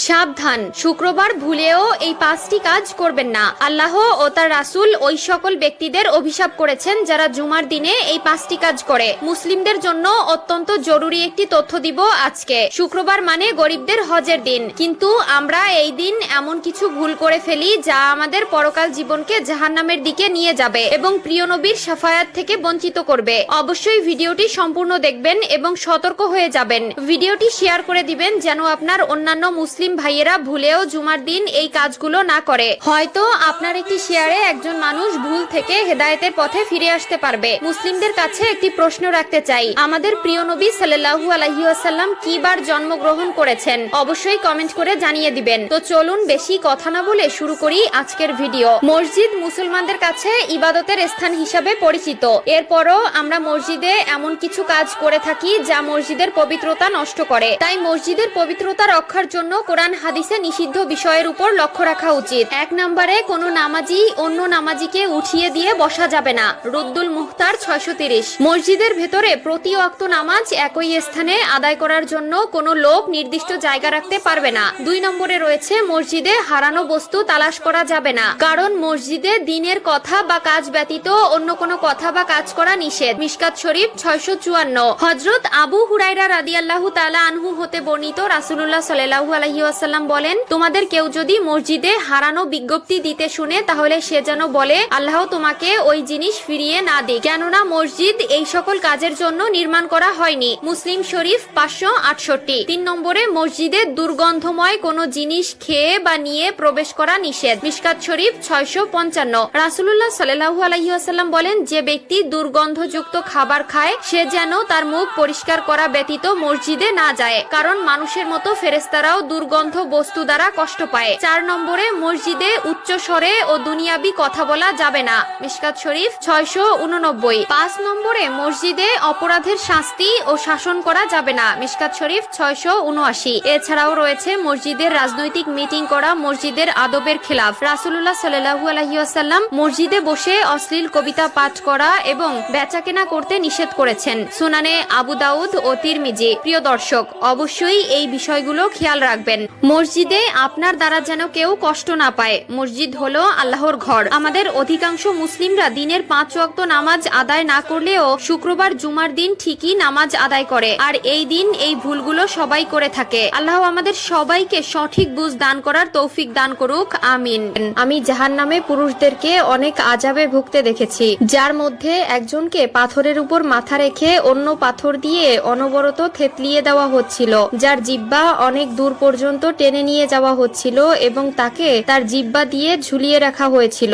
সাবধান, শুক্রবার ভুলেও এই 5টি কাজ করবেন না। আল্লাহ ও তার রাসূল ওই সকল ব্যক্তিদের অভিশাপ করেছেন যারা জুমার দিনে এই 5টি কাজ করে। মুসলিমদের জন্য অত্যন্ত জরুরি একটি তথ্য দিব আজকে। শুক্রবার মানে গরিবদের হজের দিন, কিন্তু আমরা এই দিন এমন কিছু ভুল করে ফেলি যা আমাদের পরকাল জীবনকে জাহান্নামের দিকে নিয়ে যাবে এবং প্রিয় নবীর শাফায়াত থেকে বঞ্চিত করবে। অবশ্যই ভিডিওটি সম্পূর্ণ দেখবেন এবং সতর্ক হয়ে যাবেন। ভিডিওটি শেয়ার করে দিবেন যেন আপনার অন্যান্য মুসলিম ভাইয়েরা ভুলেও জুমার দিন এই কাজগুলো না করে। হয়তো আপনার একটি শেয়ারে একজন মানুষ ভুল থেকে হেদায়েতের পথে ফিরে আসতে পারবে। মুসলিমদের কাছে একটি প্রশ্ন রাখতে চাই, আমাদের প্রিয় নবী সাল্লাল্লাহু আলাইহি ওয়াসাল্লাম কি বার জন্মগ্রহণ করেছেন? অবশ্যই কমেন্ট করে জানিয়ে দিবেন। তো চলুন বেশি কথা না বলে শুরু করি আজকের ভিডিও। মসজিদ মুসলমানদের কাছে ইবাদতের স্থান হিসাবে পরিচিত। এরপরও আমরা মসজিদে এমন কিছু কাজ করে থাকি যা মসজিদের পবিত্রতা নষ্ট করে। তাই মসজিদের পবিত্রতা রক্ষার জন্য কোরআন হাদিসে নিষিদ্ধ বিষয়ের উপর লক্ষ্য রাখা উচিত। 1 নম্বরে কোনো নামাজি অন্য নামাজিকে উঠিয়ে দিয়ে বসা যাবে না। রুদ্দুল মুখতার 630। মসজিদের ভেতরে প্রতি ওয়াক্ত নামাজ একই স্থানে আদায় করার জন্য কোনো লোক নির্দিষ্ট জায়গা রাখতে পারবে না। 2 নম্বরে রয়েছে মসজিদে হারানো বস্তু তালাশ করা যাবে না, কারণ মসজিদে দ্বীনের কথা বা কাজ ব্যতীত অন্য কোনো কথা বা কাজ করা নিষেধ। মিশকাত শরীফ 654। হযরত আবু হুরায়রা রাদিয়াল্লাহু তাআলা আনহু হতে বর্ণিত, রাসূলুল্লাহ সাল্লাল্লাহু আলাইহি ওয়াসাল্লাম বলেন, তোমাদের কেউ যদি মসজিদে হারানো বিজ্ঞপ্তি দিতে শুনে তাহলে সে যেন বলে, আল্লাহ তোমাকে ওই জিনিস ফিরিয়ে না দিক, কেননা মসজিদ এই সকল কাজের জন্য নির্মাণ করা হয়নি। মুসলিম শরীফ 568। 3 নম্বরে মসজিদে দুর্গন্ধময় কোনো জিনিস খেয়ে বা নিয়ে প্রবেশ করা নিষেধ। মিশকাত শরীফ 655। রাসূলুল্লাহ সাল্লাল্লাহু আলাইহি ওয়াসাল্লাম বলেন, যে ব্যক্তি দুর্গন্ধযুক্ত খাবার খায় সে যেন তার মুখ পরিষ্কার করা ব্যতীত মসজিদে না যায়, কারণ মানুষের মতো ফেরেশতারাও দুর্গন্ধ বস্তু দ্বারা কষ্ট পায়। 4 নম্বরে মসজিদে উচ্চ স্বরে ও দুনিয়াবি কথা বলা যাবে না। মিশকাত শরীফ 689। 5 নম্বরে মসজিদে অপরাধের শাস্তি ও শাসন করা যাবে না। মিশকাত শরীফ 679। এছাড়াও রয়েছে মসজিদের রাজনৈতিক মিটিং করা মসজিদের আদবের খেলাফ। রাসূলুল্লাহ সাল্লাল্লাহু আলাইহি ওয়াসাল্লাম মসজিদে বসে অশ্লীল কবিতা পাঠ করা এবং বেচাকেনা করতে নিষেধ করেছেন। সুনানে আবু দাউদ ও তিরমিজি। প্রিয় দর্শক, অবশ্যই এই বিষয়গুলো খেয়াল রাখবেন। মসজিদে আপনার দ্বারা যেন কেউ কষ্ট না পায়। মসজিদ হলো আল্লাহর ঘর। আমাদের অধিকাংশ মুসলিমরা দিনের 5 ওয়াক্ত নামাজ আদায় না করলেও শুক্রবার জুমার দিন ঠিকই নামাজ আদায় করে, আর এই দিন এই ভুলগুলো সবাই করে থাকে। আল্লাহ আমাদের সবাইকে সঠিক বুঝ দান করার তৌফিক দান করুক, আমিন। আমি জাহান্নামে পুরুষদেরকে অনেক আযাবে ভুগতে দেখেছি, যার মধ্যে একজনকে পাথরের উপর মাথা রেখে অন্য পাথর দিয়ে অনবরত থেতলিয়ে দেওয়া হচ্ছিল, যার জিহ্বা অনেক দূর পর্যন্ত টেনে নিয়ে যাওয়া হচ্ছিল এবং তাকে তার জিহ্বা দিয়ে ঝুলিয়ে রাখা হয়েছিল।